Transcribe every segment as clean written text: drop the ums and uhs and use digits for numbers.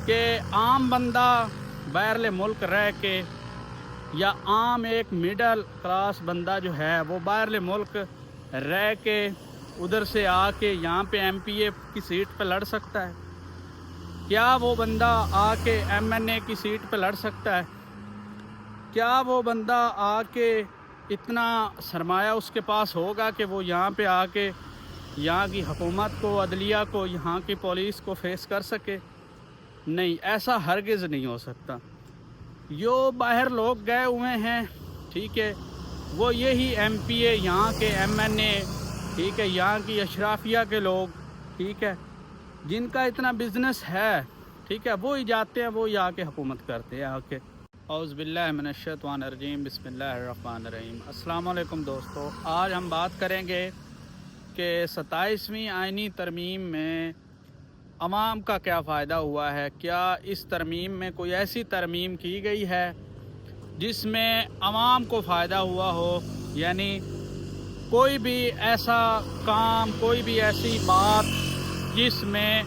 کہ عام بندہ باہرلے ملک رہ کے یا عام ایک مڈل کلاس بندہ جو ہے وہ باہرلے ملک رہ کے ادھر سے آ کے یہاں پہ ایم پی اے کی سیٹ پہ لڑ سکتا ہے؟ کیا وہ بندہ آ کے ایم این اے کی سیٹ پہ لڑ سکتا ہے؟ کیا وہ بندہ آ کے اتنا سرمایہ اس کے پاس ہوگا کہ وہ یہاں پہ آ کے یہاں کی حکومت کو، عدلیہ کو، یہاں کی پولیس کو فیس کر سکے؟ نہیں، ایسا ہرگز نہیں ہو سکتا۔ جو باہر لوگ گئے ہوئے ہیں، ٹھیک ہے، وہ یہی ایم پی اے، یہاں کے ایم این اے، ٹھیک ہے، یہاں کی اشرافیہ کے لوگ، ٹھیک ہے، جن کا اتنا بزنس ہے، ٹھیک ہے، وہی جاتے ہیں، وہی آ کے حکومت کرتے ہیں آ کے۔ اعوذ باللہ من الشیطان الرجیم، بسم اللہ الرحمن الرحیم۔ السلام علیکم دوستو، آج ہم بات کریں گے کہ 27ویں آئینی ترمیم میں عوام کا کیا فائدہ ہوا ہے۔ کیا اس ترمیم میں کوئی ایسی ترمیم کی گئی ہے جس میں عوام کو فائدہ ہوا ہو؟ یعنی کوئی بھی ایسا کام، کوئی بھی ایسی بات جس میں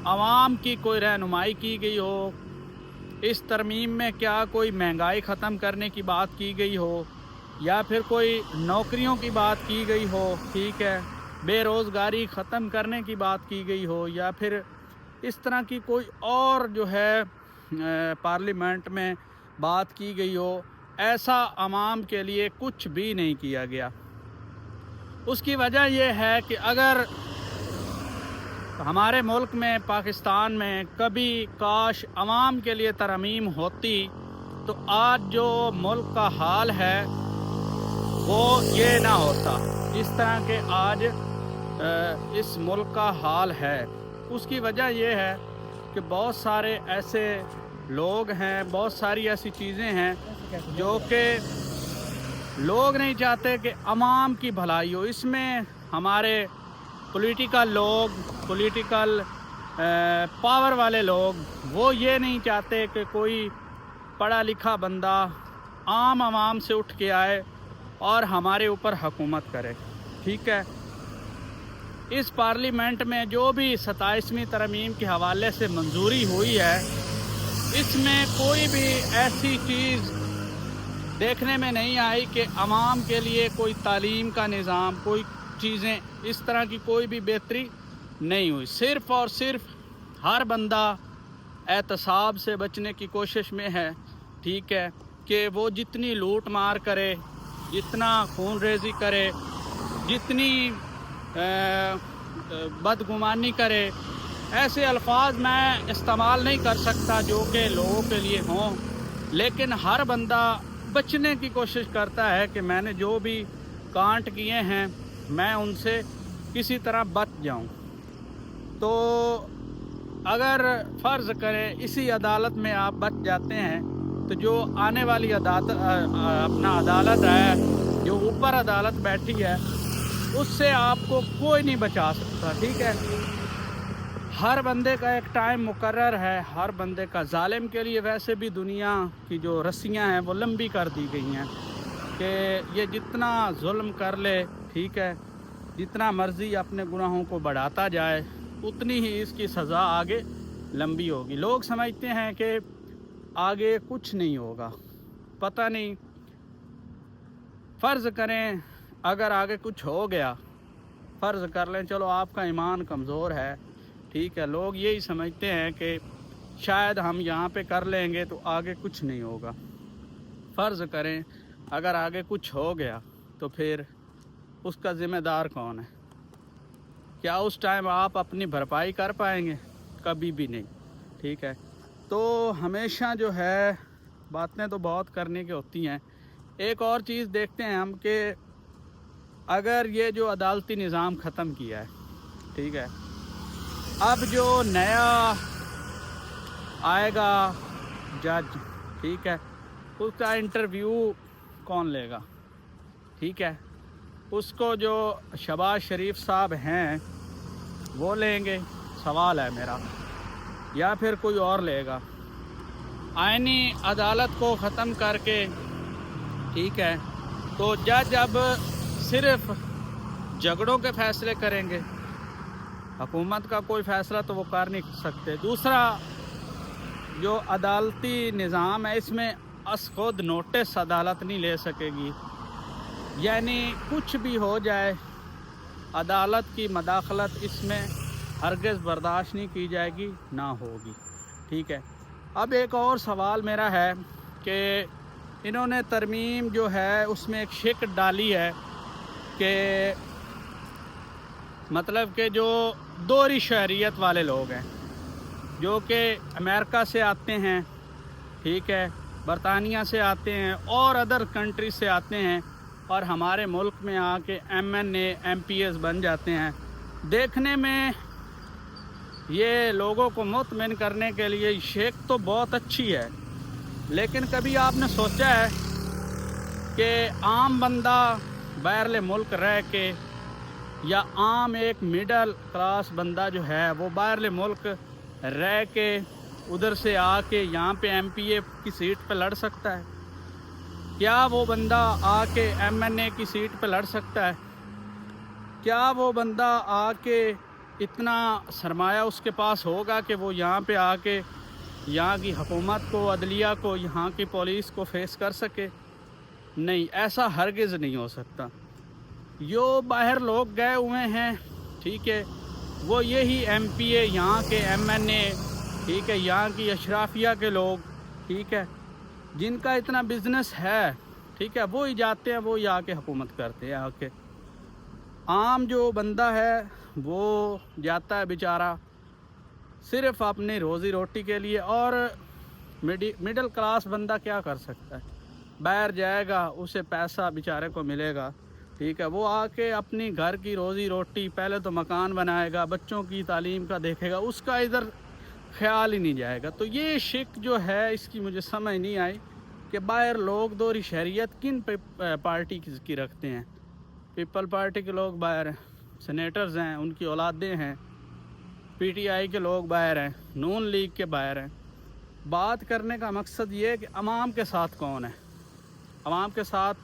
عوام کی کوئی رہنمائی کی گئی ہو۔ اس ترمیم میں کیا کوئی مہنگائی ختم کرنے کی بات کی گئی ہو، یا پھر کوئی نوکریوں کی بات کی گئی ہو، ٹھیک ہے، بے روزگاری ختم کرنے کی بات کی گئی ہو، یا پھر اس طرح کی کوئی اور جو ہے پارلیمنٹ میں بات کی گئی ہو؟ ایسا عوام کے لیے کچھ بھی نہیں کیا گیا۔ اس کی وجہ یہ ہے کہ اگر ہمارے ملک میں، پاکستان میں، کبھی کاش عوام کے لیے ترمیم ہوتی تو آج جو ملک کا حال ہے وہ یہ نہ ہوتا، اس طرح کے آج اس ملک کا حال ہے۔ اس کی وجہ یہ ہے کہ بہت سارے ایسے لوگ ہیں، بہت ساری ایسی چیزیں ہیں جو کہ لوگ نہیں چاہتے کہ عوام کی بھلائی ہو۔ اس میں ہمارے پولیٹیکل لوگ، پولیٹیکل پاور والے لوگ، وہ یہ نہیں چاہتے کہ کوئی پڑھا لکھا بندہ عام عوام سے اٹھ کے آئے اور ہمارے اوپر حکومت کرے، ٹھیک ہے۔ اس پارلیمنٹ میں جو بھی 27ویں ترمیم کے حوالے سے منظوری ہوئی ہے، اس میں کوئی بھی ایسی چیز دیکھنے میں نہیں آئی کہ عوام کے لیے کوئی تعلیم کا نظام، کوئی چیزیں اس طرح کی کوئی بھی بہتری نہیں ہوئی۔ صرف اور صرف ہر بندہ احتساب سے بچنے کی کوشش میں ہے، ٹھیک ہے، کہ وہ جتنی لوٹ مار کرے، جتنا خون ریزی کرے، جتنی بدگمانی کرے، ایسے الفاظ میں استعمال نہیں کر سکتا جو کہ لوگوں کے لیے ہوں، لیکن ہر بندہ بچنے کی کوشش کرتا ہے کہ میں نے جو بھی کانٹ کیے ہیں میں ان سے کسی طرح بچ جاؤں۔ تو اگر فرض کریں اسی عدالت میں آپ بچ جاتے ہیں تو جو آنے والی عدالت ہے، جو اوپر عدالت بیٹھی ہے، اس سے آپ کو کوئی نہیں بچا سکتا، ٹھیک ہے۔ ہر بندے کا ایک ٹائم مقرر ہے، ہر بندے کا۔ ظالم کے لیے ویسے بھی دنیا کی جو رسیاں ہیں وہ لمبی کر دی گئی ہیں کہ یہ جتنا ظلم کر لے، ٹھیک ہے، جتنا مرضی اپنے گناہوں کو بڑھاتا جائے، اتنی ہی اس کی سزا آگے لمبی ہوگی۔ لوگ سمجھتے ہیں کہ آگے کچھ نہیں ہوگا، پتہ نہیں۔ فرض کریں اگر آگے کچھ ہو گیا، فرض کر لیں، چلو آپ کا ایمان کمزور ہے، ٹھیک ہے، لوگ یہی سمجھتے ہیں کہ شاید ہم یہاں پہ کر لیں گے تو آگے کچھ نہیں ہوگا۔ فرض کریں اگر آگے کچھ ہو گیا تو پھر اس کا ذمہ دار کون ہے؟ کیا اس ٹائم آپ اپنی بھرپائی کر پائیں گے؟ کبھی بھی نہیں، ٹھیک ہے۔ تو ہمیشہ جو ہے باتیں تو بہت کرنے کی ہوتی ہیں۔ ایک اور چیز دیکھتے ہیں ہم کہ اگر یہ جو عدالتی نظام ختم کیا ہے، ٹھیک ہے، اب جو نیا آئے گا جج، ٹھیک ہے، اس کا انٹرویو کون لے گا؟ ٹھیک ہے، اس کو جو شہباز شریف صاحب ہیں وہ لیں گے، سوال ہے میرا، یا پھر کوئی اور لے گا؟ آئینی عدالت کو ختم کر کے، ٹھیک ہے، تو جج اب صرف جھگڑوں کے فیصلے کریں گے، حکومت کا کوئی فیصلہ تو وہ کر نہیں سکتے۔ دوسرا، جو عدالتی نظام ہے اس میں از خود نوٹس عدالت نہیں لے سکے گی، یعنی کچھ بھی ہو جائے عدالت کی مداخلت اس میں ہرگز برداشت نہیں کی جائے گی، نہ ہوگی، ٹھیک ہے۔ اب ایک اور سوال میرا ہے کہ انہوں نے ترمیم جو ہے اس میں ایک شک ڈالی ہے کہ مطلب کہ جو دوہری شہریت والے لوگ ہیں جو کہ امریکہ سے آتے ہیں، ٹھیک ہے، برطانیہ سے آتے ہیں اور ادر کنٹری سے آتے ہیں اور ہمارے ملک میں آ کے MNA MPs بن جاتے ہیں، دیکھنے میں یہ لوگوں کو مطمئن کرنے کے لیے شیک تو بہت اچھی ہے، لیکن کبھی آپ نے سوچا ہے کہ عام بندہ باہرلے ملک رہ کے یا عام ایک مڈل کلاس بندہ جو ہے وہ باہرلے ملک رہ کے ادھر سے آ کے یہاں پہ MPA کی سیٹ پہ لڑ سکتا ہے؟ کیا وہ بندہ آ کے MNA کی سیٹ پہ لڑ سکتا ہے؟ کیا وہ بندہ آ کے اتنا سرمایہ اس کے پاس ہوگا کہ وہ یہاں پہ آ کے یہاں کی حکومت کو، عدلیہ کو، یہاں کی پولیس کو فیس کر سکے؟ نہیں، ایسا ہرگز نہیں ہو سکتا۔ جو باہر لوگ گئے ہوئے ہیں، ٹھیک ہے، وہ یہی MPA، یہاں کے MNA، ٹھیک ہے، یہاں کی اشرافیہ کے لوگ، ٹھیک ہے، جن کا اتنا بزنس ہے، ٹھیک ہے، وہی جاتے ہیں، وہی آ کے حکومت کرتے ہیں۔ آ کے عام جو بندہ ہے وہ جاتا ہے بیچارہ صرف اپنی روزی روٹی کے لیے، اور مڈل کلاس بندہ کیا کر سکتا ہے؟ باہر جائے گا، اسے پیسہ بیچارے کو ملے گا، ٹھیک ہے، وہ آ کے اپنی گھر کی روزی روٹی، پہلے تو مکان بنائے گا، بچوں کی تعلیم کا دیکھے گا، اس کا ادھر خیال ہی نہیں جائے گا۔ تو یہ شک جو ہے اس کی مجھے سمجھ نہیں آئی کہ باہر لوگ دوہری شہریت کن پارٹی کی رکھتے ہیں۔ پیپل پارٹی کے لوگ باہر ہیں، سینیٹرز ہیں، ان کی اولادیں ہیں، PTI کے لوگ باہر ہیں، نون لیگ کے باہر ہیں۔ بات کرنے کا مقصد یہ ہے کہ عوام کے ساتھ کون ہے؟ عوام کے ساتھ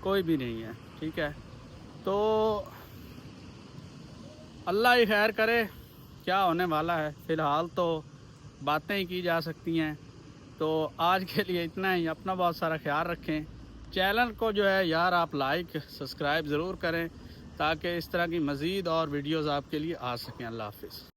کوئی بھی نہیں ہے، ٹھیک ہے۔ تو اللہ ہی خیر کرے، کیا ہونے والا ہے، فی الحال تو باتیں ہی کی جا سکتی ہیں۔ تو آج کے لیے اتنا ہی، اپنا بہت سارا خیال رکھیں۔ چینل کو جو ہے یار آپ لائک سبسکرائب ضرور کریں تاکہ اس طرح کی مزید اور ویڈیوز آپ کے لیے آ سکیں۔ اللہ حافظ۔